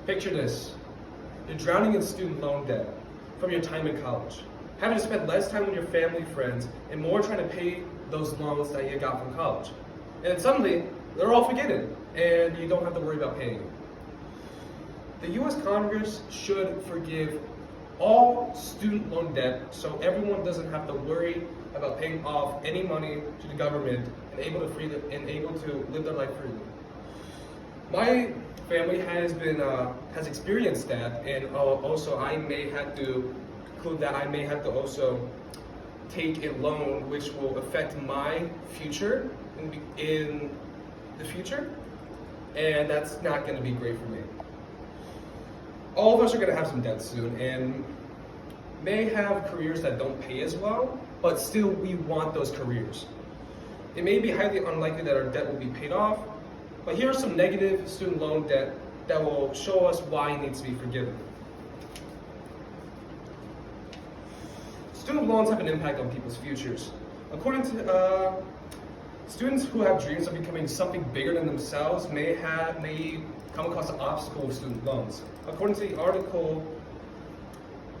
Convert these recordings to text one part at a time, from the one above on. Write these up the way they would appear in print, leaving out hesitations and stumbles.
Picture this. You're drowning in student loan debt from your time in college, having to spend less time with your family, friends, and more trying to pay those loans that you got from college. And then suddenly, they're all forgiven, and you don't have to worry about paying them. The U.S. Congress should forgive all student loan debt so everyone doesn't have to worry about paying off any money to the government and able to live their life freely. My family has experienced that, and also I may have to conclude that I may have to also take a loan which will affect my future in the future, and that's not going to be great for me. All of us are going to have some debt soon, and may have careers that don't pay as well, but still we want those careers. It may be highly unlikely that our debt will be paid off, but here are some negative student loan debt that will show us why it needs to be forgiven. Student loans have an impact on people's futures. According to students who have dreams of becoming something bigger than themselves may come across the obstacle of student loans. According to the article,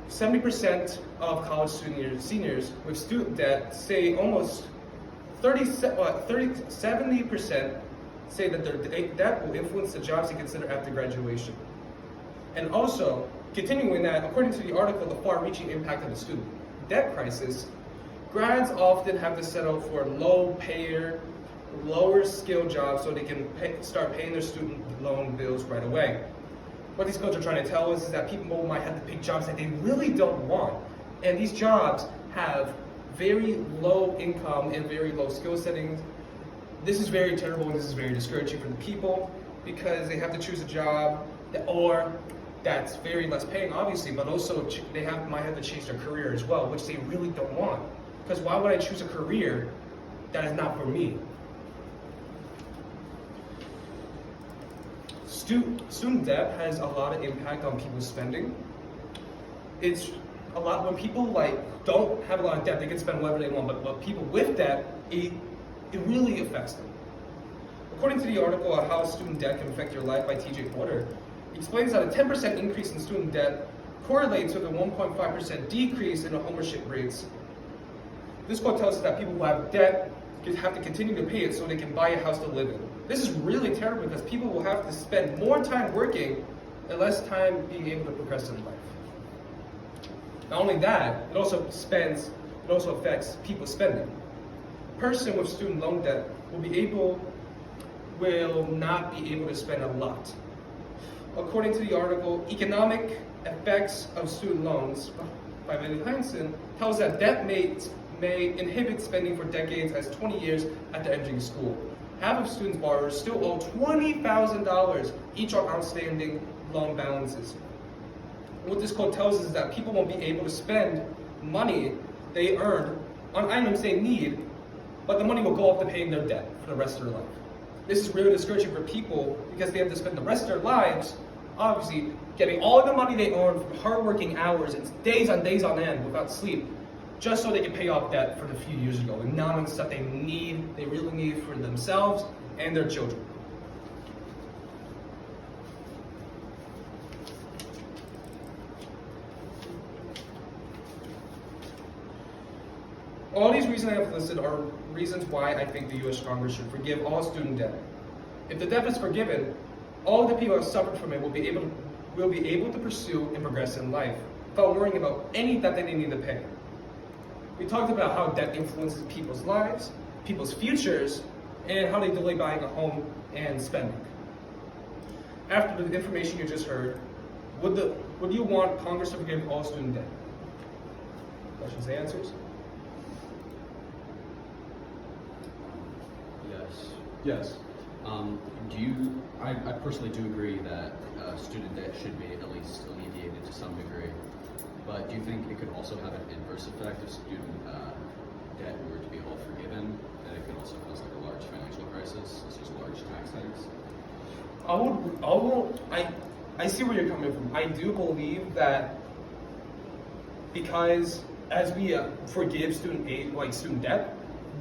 70% of college seniors with student debt say almost 70% say that their debt will influence the jobs they consider after graduation. And also, continuing that, according to the article, the far-reaching impact of the student debt crisis, grads often have to settle for low-payer, lower-skill jobs so they can start paying their student loan bills right away. What these codes are trying to tell us is that people might have to pick jobs that they really don't want, and these jobs have very low income and very low skill settings. This is very terrible and this is very discouraging for the people because they have to choose a job that's very less paying, obviously, but also they might have to change their career as well, which they really don't want. Because why would I choose a career that is not for me? Student debt has a lot of impact on people's spending. It's a lot when people don't have a lot of debt, they can spend whatever they want, but people with debt, it really affects them. According to the article on how student debt can affect your life by TJ Porter, it explains that a 10% increase in student debt correlates with a 1.5% decrease in the homeownership rates. This quote tells us that people who have debt have to continue to pay it so they can buy a house to live in. This is really terrible because people will have to spend more time working and less time being able to progress in life. Not only that, it also affects people's spending. A person with student loan debt will not be able to spend a lot. According to the article, Economic Effects of Student Loans by Vinnie Hansen tells that debt may inhibit spending for decades as 20 years after entering school. Half of students' borrowers still owe $20,000 each on outstanding loan balances. What this quote tells us is that people won't be able to spend money they earned on items they need, but the money will go off to paying their debt for the rest of their life. This is really discouraging for people because they have to spend the rest of their lives, obviously, getting all the money they earned from hard-working hours and days on end without sleep, just so they can pay off debt for the few years ago and not on stuff they really need for themselves and their children. All these reasons I have listed are reasons why I think the U.S. Congress should forgive all student debt. If the debt is forgiven, all the people who have suffered from it will be able to pursue and progress in life without worrying about any debt that they need to pay. We talked about how debt influences people's lives, people's futures, and how they delay buying a home and spending. After the information you just heard, would you want Congress to forgive all student debt? Questions and answers? Yes. I personally do agree that student debt should be at least alleviated to some degree. But do you think it could also have an inverse effect if student debt were to be all forgiven, that it could also cause like a large financial crisis, such as large tax hikes? I see where you're coming from. I do believe that because as we forgive student debt,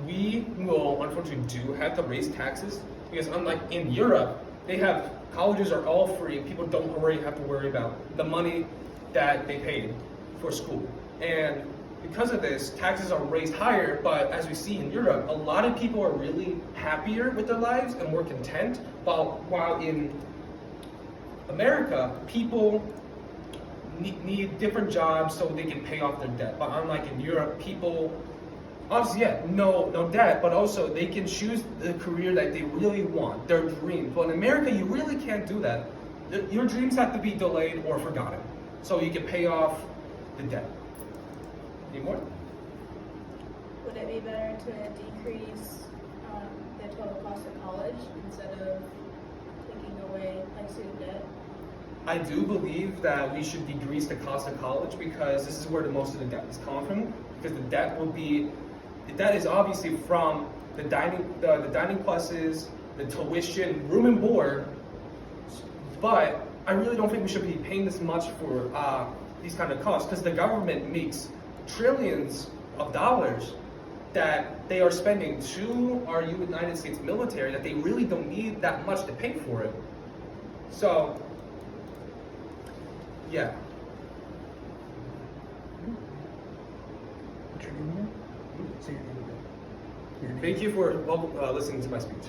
we will unfortunately do have to raise taxes because unlike in Europe, they have colleges are all free. People don't have to worry about the money that they paid for school. And because of this, taxes are raised higher, but as we see in Europe, a lot of people are really happier with their lives and more content, while in America, people need different jobs so they can pay off their debt. But unlike in Europe, people obviously, no debt, but also they can choose the career that they really want, their dream. But in America, you really can't do that. Your dreams have to be delayed or forgotten, so you can pay off the debt. Any more? Would it be better to decrease the total cost of college instead of taking away like student debt? I do believe that we should decrease the cost of college because this is where most of the debt is coming from. Because the debt is obviously from the dining pluses, the tuition, room and board. But I really don't think we should be paying this much for these kind of costs because the government makes trillions of dollars that they are spending to our United States military that they really don't need that much to pay for it. So, yeah. What's your name again? Say your name again. Your name. Thank you for listening to my speech.